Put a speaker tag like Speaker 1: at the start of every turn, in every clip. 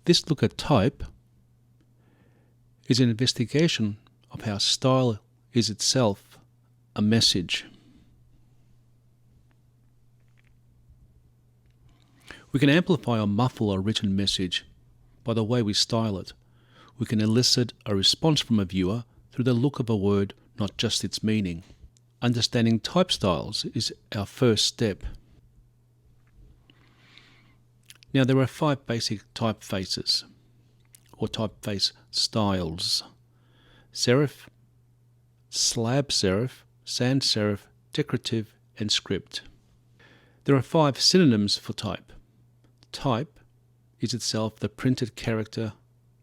Speaker 1: This look at type is an investigation of how style is itself a message. We can amplify or muffle a written message by the way we style it. We can elicit a response from a viewer through the look of a word, not just its meaning. Understanding type styles is our first step. Now, there are 5 basic typefaces or typeface styles: serif, slab serif, sans serif, decorative, and script. There are 5 synonyms for type. Type is itself the printed character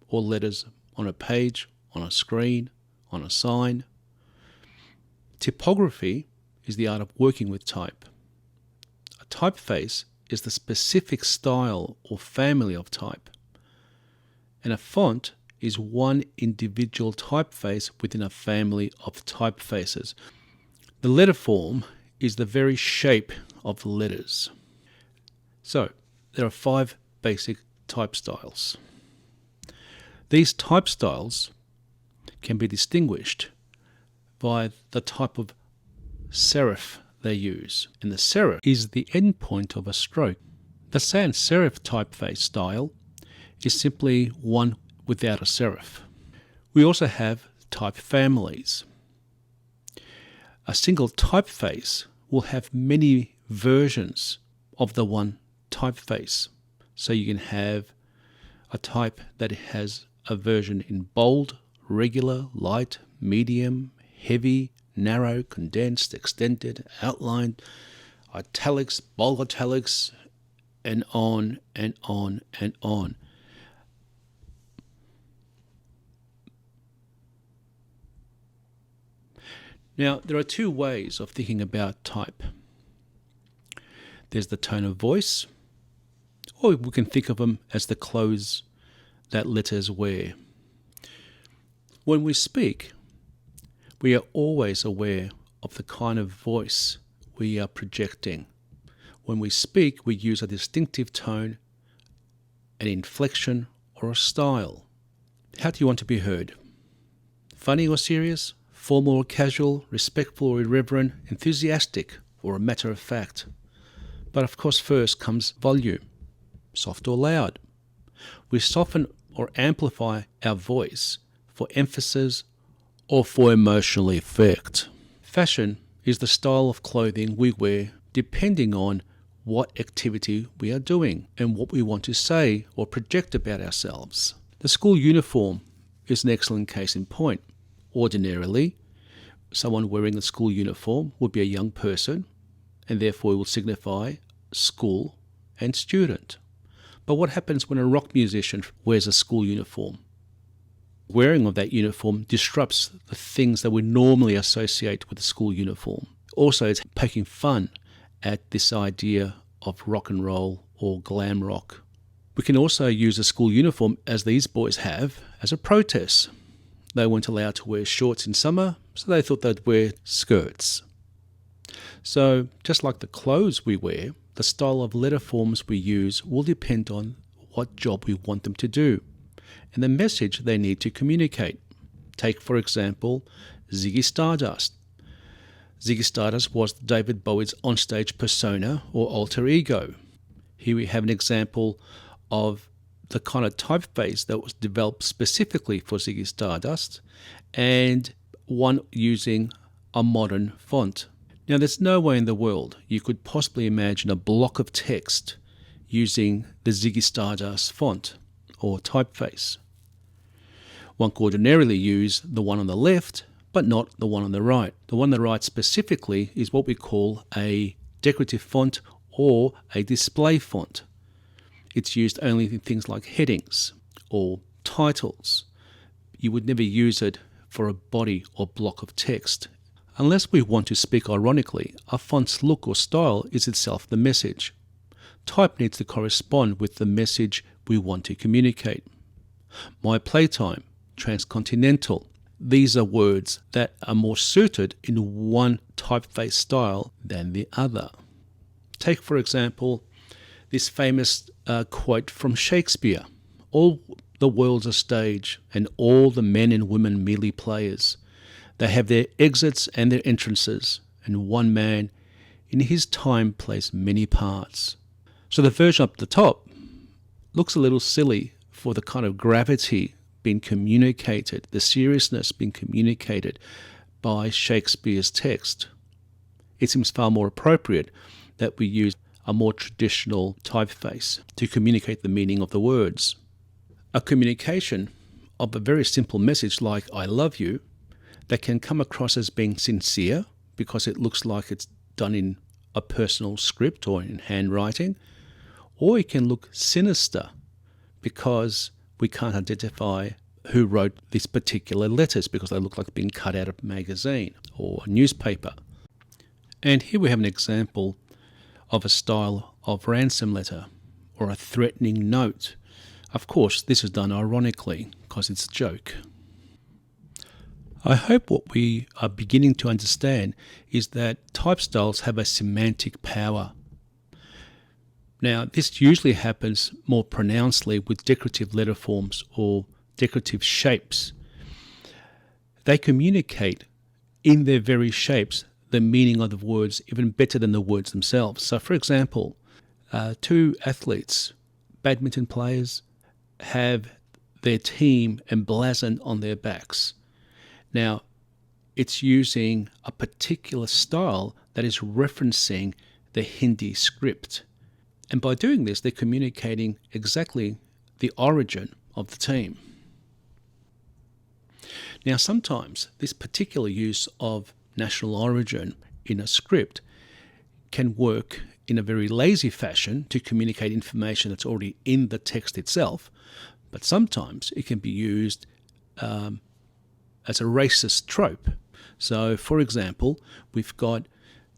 Speaker 1: or letters on a page, on a screen, on a sign. Typography is the art of working with type. A typeface is the specific style or family of type. And a font is one individual typeface within a family of typefaces. The letter form is the very shape of the letters. So, there are 5 basic type styles. These type styles can be distinguished by the type of serif they use, and the serif is the end point of a stroke. The sans serif typeface style is simply one without a serif. We also have type families. A single typeface will have many versions of the one typeface. So you can have a type that has a version in bold, regular, light, medium, heavy, narrow, condensed, extended, outlined, italics, bold italics, and on and on and on. Now, there are 2 ways of thinking about type. There's the tone of voice, or we can think of them as the clothes that letters wear. When we speak, we are always aware of the kind of voice we are projecting. When we speak, we use a distinctive tone, an inflection, or a style. How do you want to be heard? Funny or serious? Formal or casual? Respectful or irreverent? Enthusiastic or a matter of fact? But of course, first comes volume. Soft or loud. We soften or amplify our voice for emphasis or for emotional effect. Fashion is the style of clothing we wear depending on what activity we are doing and what we want to say or project about ourselves. The school uniform is an excellent case in point. Ordinarily, someone wearing a school uniform would be a young person and therefore will signify school and student. But what happens when a rock musician wears a school uniform? Wearing of that uniform disrupts the things that we normally associate with a school uniform. Also, it's poking fun at this idea of rock and roll or glam rock. We can also use a school uniform, as these boys have, as a protest. They weren't allowed to wear shorts in summer, so they thought they'd wear skirts. So, just like the clothes we wear, the style of letter forms we use will depend on what job we want them to do and the message they need to communicate. Take, for example, Ziggy Stardust. Ziggy Stardust was David Bowie's onstage persona or alter ego. Here we have an example of the kind of typeface that was developed specifically for Ziggy Stardust and one using a modern font. Now, there's no way in the world you could possibly imagine a block of text using the Ziggy Stardust font or typeface. One could ordinarily use the one on the left, but not the one on the right. The one on the right specifically is what we call a decorative font or a display font. It's used only in things like headings or titles. You would never use it for a body or block of text. Unless we want to speak ironically, a font's look or style is itself the message. Type needs to correspond with the message we want to communicate. My playtime, transcontinental. These are words that are more suited in one typeface style than the other. Take, for example, this famous quote from Shakespeare, All the world's a stage, and all the men and women merely players. They have their exits and their entrances, and one man in his time plays many parts. So the version up the top looks a little silly for the kind of gravity being communicated, the seriousness being communicated by Shakespeare's text. It seems far more appropriate that we use a more traditional typeface to communicate the meaning of the words. A communication of a very simple message like "I love you" that can come across as being sincere because it looks like it's done in a personal script or in handwriting, or it can look sinister because we can't identify who wrote these particular letters because they look like being cut out of a magazine or a newspaper. And here we have an example of a style of ransom letter or a threatening note. Of course, this is done ironically because it's a joke. I hope what we are beginning to understand is that type styles have a semantic power. Now, this usually happens more pronouncedly with decorative letter forms or decorative shapes. They communicate in their very shapes the meaning of the words even better than the words themselves. So, for example, two athletes, badminton players, have their team emblazoned on their backs. Now, it's using a particular style that is referencing the Hindi script. And by doing this, they're communicating exactly the origin of the team. Now, sometimes this particular use of national origin in a script can work in a very lazy fashion to communicate information that's already in the text itself, but sometimes it can be used as a racist trope. So, for example, we've got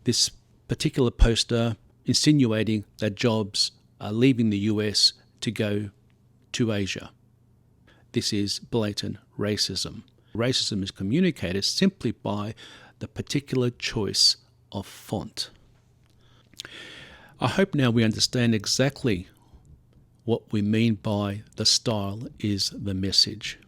Speaker 1: this particular poster insinuating that jobs are leaving the US to go to Asia. This is blatant racism. Racism is communicated simply by the particular choice of font. I hope now we understand exactly what we mean by the style is the message.